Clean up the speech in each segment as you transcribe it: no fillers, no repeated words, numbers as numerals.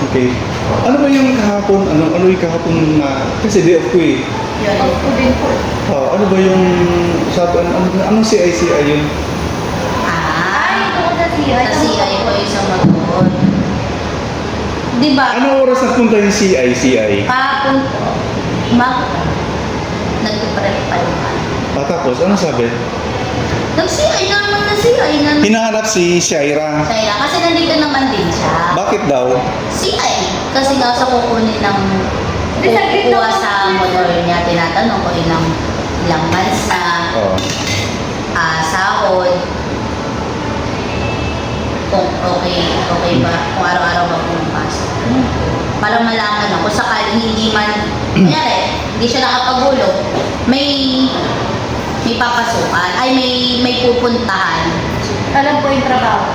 Okay. Ano ba yung kahapon? Ano yung kahapon na... Kasi day off ko eh. Yan. Ako din po. Ano ba yung... Anong CICI yun? Ay, ito ko sa CI. Sa CI ko isang mag-uod. Di ba? Anong oras nagpunta yung CICI? Kahapon po, nag-prep pa naman. Tapos, ano sabi? Nag-CI naman na CI na. Hinahanap si Shaira. Kaya kasi nandito naman din siya. Bakit daw? CI. Kasi daw sa kukunin ng Di, saglit kukuha lang. sa motor niya, tinatanong ko ilang months na, Oh. sahod, kung okay ba, kung araw-araw ba pumapasok. Para malaman ako, sakali hindi man, kunyari, hindi siya nakapagulog, may papasukan, ay may pupuntahan. Alam ko yung trabaho.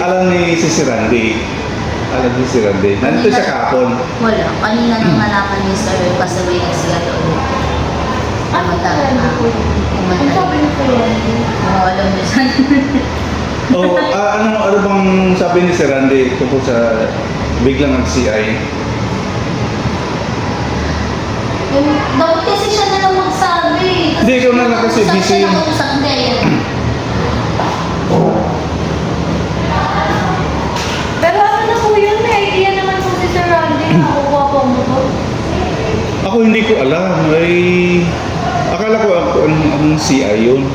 Alam ni si Randy. Alam ni si Randy. Nandito siya kahapon. Wala, kanina nang nalaman ni Sir kasi may nagsiya doon. Ano ka alam ko yun? Ano sabi niyo po yan? Alam niyo siya. Ano bang sabi ni si Randy tungkol sa biglang nag-CI? Dapat kasi siya na lang magsabi. Hindi, ikaw na lang kasi busy. Siya nakausap, hindi. Pero ano na po yun? May idea naman po si Sir Randy na kukuha po ang motor. Ako hindi ko alam. Akala ko ang CI yun.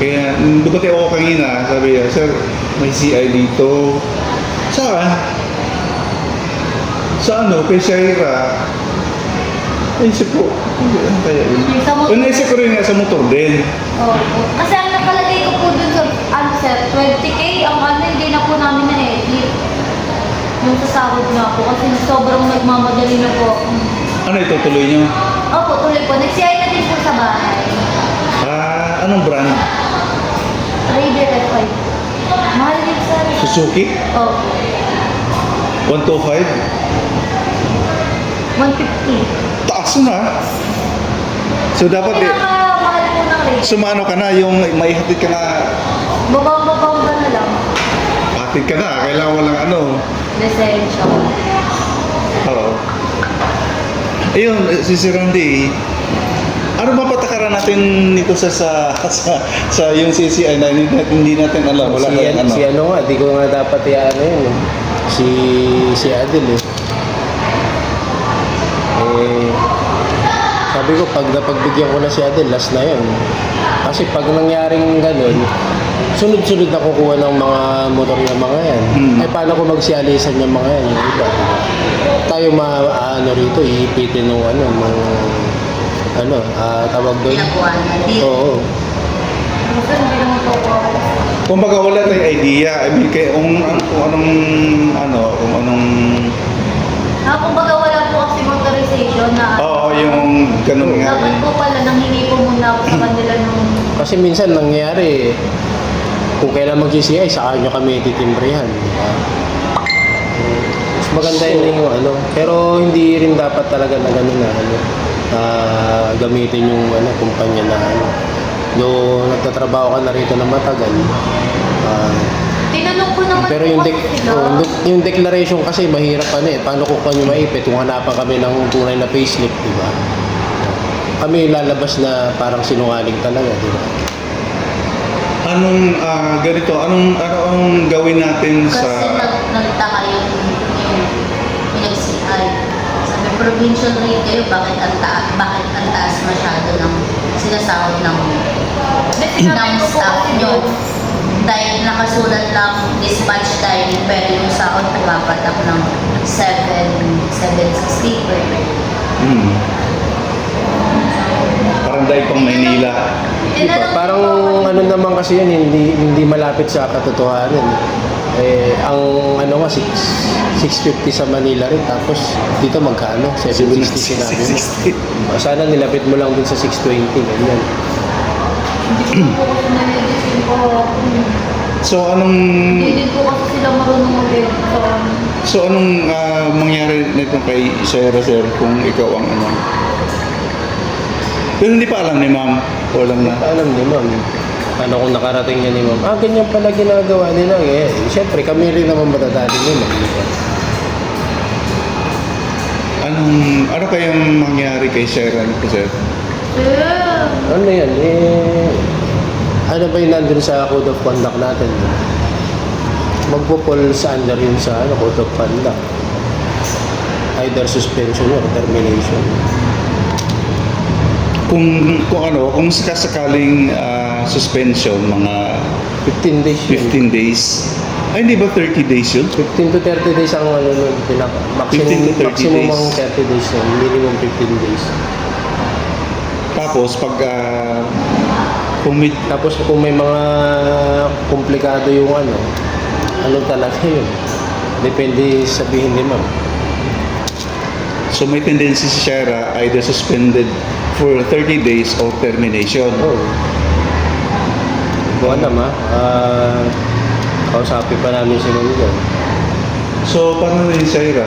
Kaya dumating ako kanina, sabi niya, Sir, may CI dito. Saan? Sa ano? Kay Shaira. Naisip ko, ano kaya yun? Yung sa motor. Naisip ko rin nga sa motor din. Oo. Kasi ang nakalagay ko po dun sa, ano sir, 20K, ang ano, hindi na po namin na-edit. Yung sa sahod na po, kasi sobrang nagmamadali na po ako. Ano ito, tuloy niyo? Opo, tuloy po. Nag-CI na din po sa bahay. Anong brand? Raider F5. Mahal din sir. Suzuki? Opo. 125? 150. Taas na. So dapat Pinakamahal po ng rate. sumano ka na, yung maihatid ka na, Babang-babang ka na lang. hatid ka na, kailangan walang ano. Lisensya. Oo. Ayun, si Randy, ano ba patakaran natin nito sa yung CCI na hindi natin alam, wala tayong ano. Si ano nga, di ko nga dapat ano yun eh. Si Adel eh. Sabi ko, pag napagbigyan ko na si Adel, last na yun. Kasi pag nangyaring ganun, sunod-sunod na kukuha ng mga motor ng mga yan. Eh, paano ko magsialisan yung mga yan, yung iba? Tayo ano rito, iipitin ng tawag doon. Pinakuha na din. Oo. Sir, hindi naman po ako. Kumbaga wala tayong idea, I mean, kung anong Kumbaga wala po kasi motorization na yung ganun nga. dapat po pala nanghingi po muna ako sa kanila nung Kasi minsan nangyari, kung kailan mag-GCI, saka nyo kami titimbrehan. Diba? Mas maganda yun yung ano. Pero hindi rin dapat talaga na gano'n na gamitin yung kumpanya na ano. Though nagtatrabaho ka na rito na matagal. tinanong ko naman Pero po yung, kasi sila. yung declaration kasi mahirap paano kung kanyo maipit kung hanapan kami ng tunay na payslip, di ba? Kami lalabas na parang sinungaling talaga, di ba? Anong gawin natin Kasi sa nagtaka yung nag-CI. Sabi, provincial rate kayo, bakit ang taas masyado ng sinasahod ng staff nyo? Dahil nakasulat lang dispatch time, pero yung sahod pumapatak ng 760 per day. parang dahil pang Maynila? Parang ano naman kasi yun, hindi malapit sa katotohanan. Ang ano nga, 650 sa Manila rin, tapos dito magkano? 760 sinabi mo. Sana nilapit mo lang dun sa 620, ganyan. Hindi ko po kasi nalilisin ko. So anong Hindi din po kasi sila marunong mag-edit sa So anong mangyari nito kay Shaira, sir, kung ikaw ang ano? Pero hindi pa alam ni ma'am. O alam na. Alam ni ma'am. Ano kung nakarating niya ni ma'am? Ganyan pala ginagawa nila. Siyempre, kami rin naman matadali nila. Ano kayang mangyari kay Sharon po, sir? Sir. Ano yan? Ano ba yung nandun sa code of conduct natin? Magpo-fall sa under yun sa code of conduct. Either suspension or termination. Kung sakasakaling suspension, mga 15 days yun. 15 days. Ay, hindi ba 30 days yun? 15 to 30 days ang nun, maximum, 15 to 30 maximum days. ang 30 days yun, minimum 15 days. Tapos, pag kung may, Tapos kung may mga komplikado yung ano talaga yun. Depende sabihin ni ma'am. so may tendency si Shara either suspended for 30 days or termination. Oo. Kung kausapin pa namin si ma'am dyan. So, paano rin Shara?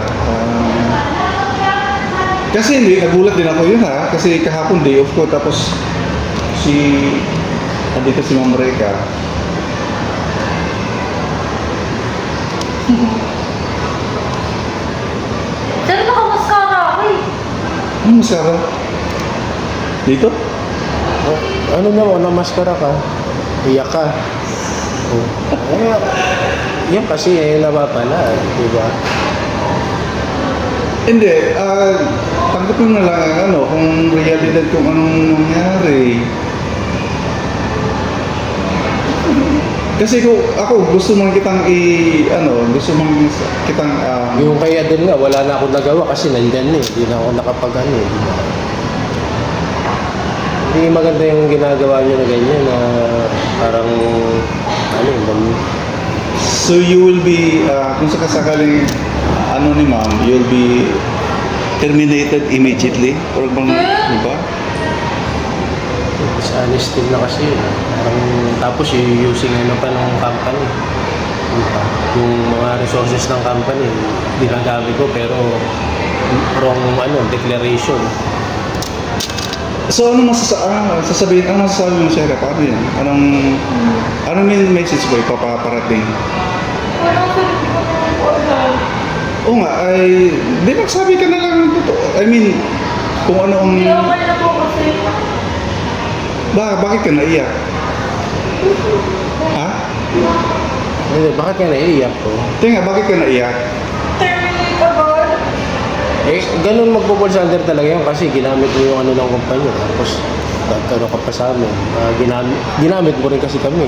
Kasi hindi, nagulat din ako yun kasi kahapon day off ko, tapos andito si Ma'am Reka. Sir, nakamaskara ako eh. Ano Shara? Dito? Oh, ano naman, namaskara ka? Iyak ka. Oh. Yan kasi napapala, di ba? Hindi, tanggapin na lang kung realidad kung anong nangyari. Kasi kung ako gusto man kitang Yung kay Adel nga, wala na akong nagawa kasi nandyan eh. Hindi na ako nakapag-ano eh. Hindi maganda yung ginagawa niyo na ganyan na parang So you will be, kung sakasakaling ni ma'am, you'll be terminated immediately? Or bang, di ba? dishonest na kasi yun. Parang tapos using pa ng company. Diba? Yung mga resources ng company, ginagamit ko pero wrong declaration. So ano sasabihin, ano masasabi mo siya? Paano yan? Anong message ba ipaparating? Wala sir, hindi ko naman alam. Oo nga, di magsabi ka na lang ng totoo. I mean, kung ano ang... Hindi ako na po kasi. Bakit ka naiyak? Ha? Hindi, bakit ka naiiyak ko? Tinga, bakit ka naiyak? Terminate agad. Ganun magpo-fall under talaga yun kasi ginamit mo yung ng kumpanya. Tapos, nagkaroon ka pa sa amin. Ginamit mo rin kasi kami.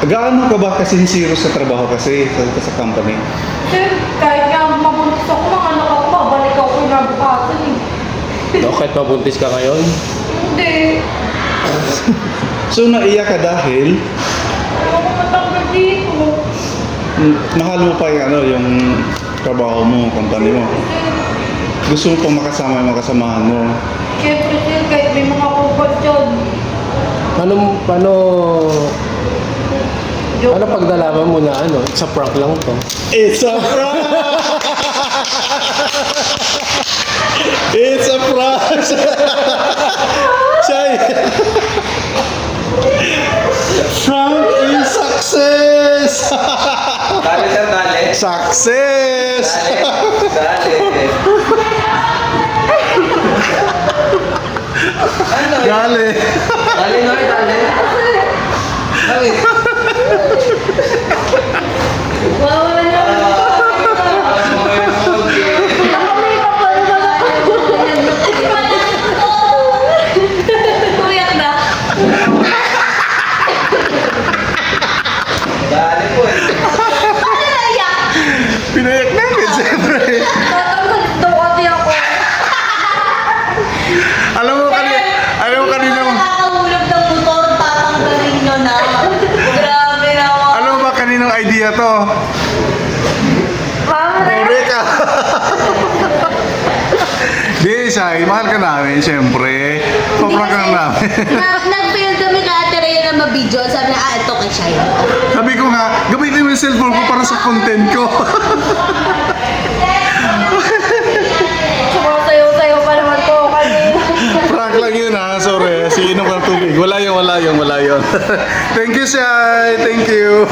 Gaano ka ba kasinsiro sa trabaho kasi sa company? Sir, kahit nga mabuntis ako, mga anak ako, babalik ako kinabukasan eh. No, kahit mabuntis ka ngayon, Hindi. So naiyak ka dahil Ayoko matanggal dito. mahal mo pa yung trabaho mo, company mo. Gusto mo pang makasama yung mga kasamahan mo. Siyempre sir, kahit may mga kupad dyan. paano Joke. pag nalaman mo na it's a prank lang to? It's a prank! It's a prank! Say, prank is success! Dali sir, dali. Success! Dali. Ano? Gali! Dali na, dali. Dali. Wow, wala na. Kuyak na. Dali po eh. Ano naiyak? Pinayak namin, siyempre. Tatanggal daw kasi ako. Alam mo kanina mo. Nakakahulog ng motor, tatanggalin nyo na. Grabe naman. Alam mo ba kaninong idea to? Eureka! Di, Shai, mahal ka namin, siyempre. Paprank ka na namin. Nag-fail kami ka Ate Rhea na mabidyo. Sabi na, ito kay Shai. Sabi ko nga, gamitin mo yung cellphone ko para sa content ko. Sumasayaw-sayaw pa naman po kanina. Prank lang yun ha, sorry. Inom ka ng tubig. Wala yun. Thank you, Shai. Thank you.